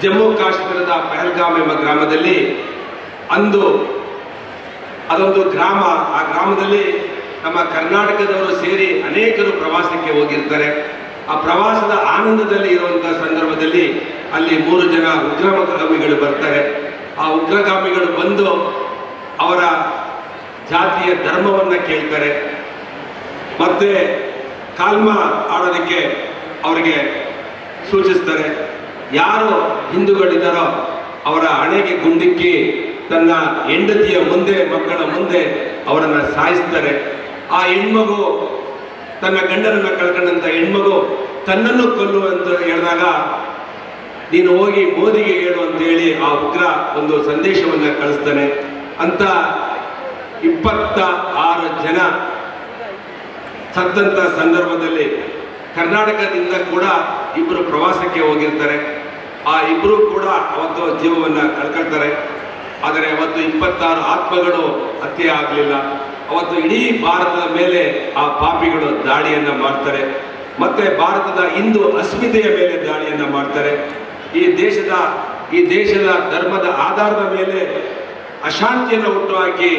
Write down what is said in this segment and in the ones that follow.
ಜಮ್ಮು ಕಾಶ್ಮೀರದ ಪಹಲ್ಗಾಮ್ ಎಂಬ ಗ್ರಾಮದಲ್ಲಿ ಅಂದು ಅದೊಂದು ಗ್ರಾಮ. ಆ ಗ್ರಾಮದಲ್ಲಿ ನಮ್ಮ ಕರ್ನಾಟಕದವರು ಸೇರಿ ಅನೇಕರು ಪ್ರವಾಸಕ್ಕೆ ಹೋಗಿರ್ತಾರೆ. ಆ ಪ್ರವಾಸದ ಆನಂದದಲ್ಲಿ ಇರುವಂತಹ ಸಂದರ್ಭದಲ್ಲಿ ಅಲ್ಲಿ 3 ಜನ ಉಗ್ರಗಾಮಿಗಳು ಬರ್ತಾರೆ. ಆ ಉಗ್ರಗಾಮಿಗಳು ಬಂದು ಅವರ ಜಾತಿಯ ಧರ್ಮವನ್ನ ಕೇಳ್ತಾರೆ. ಮತ್ತೆ ಕಾಲ್ಮಾ ಆಡೋದಕ್ಕೆ ಅವರಿಗೆ ಸೂಚಿಸ್ತಾರೆ. ಯಾರು ಹಿಂದೂಗಳಿದ್ದಾರೋ ಅವರ ಹಣೆಗೆ ಗುಂಡಿಕ್ಕಿ ತನ್ನ ಹೆಂಡತಿಯ ಮುಂದೆ, ಮಕ್ಕಳ ಮುಂದೆ ಅವರನ್ನು ಸಾಯಿಸ್ತಾರೆ. ಆ ಹೆಣ್ಮಗು, ತನ್ನ ಗಂಡನನ್ನು ಕಳ್ಕೊಂಡಂತ ಹೆಣ್ಮಗು ತನ್ನನ್ನು ಕೊಲ್ಲುವಂತ ಹೇಳಿದಾಗ ನೀನು ಹೋಗಿ ಮೋದಿಗೆ ಹೇಳು ಅಂತೇಳಿ ಆ ಉಗ್ರ ಒಂದು ಸಂದೇಶವನ್ನು ಕಳಿಸ್ತಾನೆ. ಅಂತ 26 ಜನ ಸತ್ತಂತ ಸಂದರ್ಭದಲ್ಲಿ ಕರ್ನಾಟಕದಿಂದ ಕೂಡ 2 ಪ್ರವಾಸಕ್ಕೆ ಹೋಗಿರ್ತಾರೆ. ಆ 2 ಕೂಡ ಅವತ್ತು ಜೀವವನ್ನು ಕಳ್ಕೊಳ್ತಾರೆ. ಆದರೆ ಅವತ್ತು 26 ಆತ್ಮಗಳು ಹತ್ಯೆ ಆಗಲಿಲ್ಲ. ಅವತ್ತು ಇಡೀ ಭಾರತದ ಮೇಲೆ ಆ ಪಾಪಿಗಳು ದಾಳಿಯನ್ನ ಮಾಡ್ತಾರೆ. ಮತ್ತೆ ಭಾರತದ ಹಿಂದೂ ಅಸ್ಮಿತೆಯ ಮೇಲೆ ದಾಳಿಯನ್ನ ಮಾಡ್ತಾರೆ. ಈ ದೇಶದ ಧರ್ಮದ ಆಧಾರದ ಮೇಲೆ ಅಶಾಂತಿಯನ್ನು ಹುಟ್ಟುಹಾಕಿ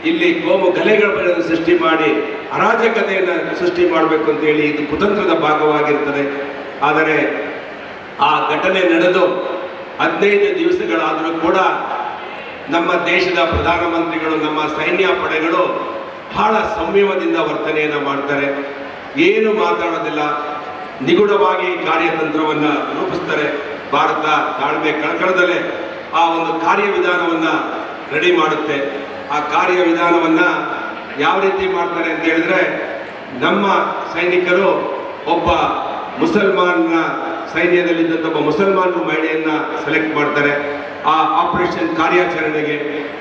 ಇಲ್ಲಿ ಕೋಮು ಗಲೆಗಳನ್ನು ಸೃಷ್ಟಿ ಮಾಡಿ ಅರಾಜಕತೆಯನ್ನು ಸೃಷ್ಟಿ ಮಾಡಬೇಕು ಅಂತೇಳಿ ಇದು ಕುತಂತ್ರದ ಭಾಗವಾಗಿರ್ತದೆ. ಆದರೆ ಆ ಘಟನೆ ನಡೆದು 15 ದಿವಸಗಳಾದರೂ ಕೂಡ ನಮ್ಮ ದೇಶದ ಪ್ರಧಾನಮಂತ್ರಿಗಳು, ನಮ್ಮ ಸೈನ್ಯ ಪಡೆಗಳು ಬಹಳ ಸಂಯಮದಿಂದ ವರ್ತನೆಯನ್ನು ಮಾಡ್ತಾರೆ. ಏನು ಮಾತಾಡೋದಿಲ್ಲ, ನಿಗೂಢವಾಗಿ ಕಾರ್ಯತಂತ್ರವನ್ನು ರೂಪಿಸ್ತಾರೆ. ಭಾರತ ತಾಳ್ಮೆ ಕಳ್ಕೊಳ್ಳದಲ್ಲೇ ಆ ಒಂದು ಕಾರ್ಯವಿಧಾನವನ್ನು ರೆಡಿ ಮಾಡುತ್ತೆ. ಆ ಕಾರ್ಯವಿಧಾನವನ್ನ ಯಾವ ರೀತಿ ಮಾಡ್ತಾರೆ ಅಂತ ಹೇಳಿದ್ರೆ, ನಮ್ಮ ಸೈನಿಕರು ಒಬ್ಬ ಮುಸಲ್ಮಾನ ಸೈನ್ಯದಲ್ಲಿದ್ದಂಥ ಒಬ್ಬ ಮುಸಲ್ಮಾನರು ಮಹಿಳೆಯನ್ನ ಸೆಲೆಕ್ಟ್ ಮಾಡ್ತಾರೆ. ಆ ಆಪರೇಷನ್ ಕಾರ್ಯಾಚರಣೆಗೆ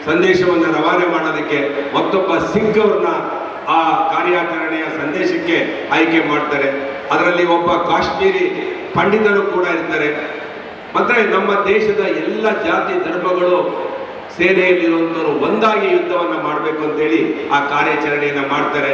ಸಂದೇಶವನ್ನು ರವಾನೆ ಮಾಡೋದಕ್ಕೆ ಮತ್ತೊಬ್ಬ ಸಿಖ್ ಅವ್ರನ್ನ ಆ ಕಾರ್ಯಾಚರಣೆಯ ಸಂದೇಶಕ್ಕೆ ಆಯ್ಕೆ ಮಾಡ್ತಾರೆ. ಅದರಲ್ಲಿ ಒಬ್ಬ ಕಾಶ್ಮೀರಿ ಪಂಡಿತರು ಕೂಡ ಇರ್ತಾರೆ. ಮತ್ತೆ ನಮ್ಮ ದೇಶದ ಎಲ್ಲ ಜಾತಿ ಧರ್ಮಗಳು ಸೇನೆಯಲ್ಲಿರುವಂಥವ್ರು ಒಂದಾಗಿ ಯುದ್ಧವನ್ನು ಮಾಡಬೇಕು ಅಂತೇಳಿ ಆ ಕಾರ್ಯಾಚರಣೆಯನ್ನು ಮಾಡ್ತಾರೆ.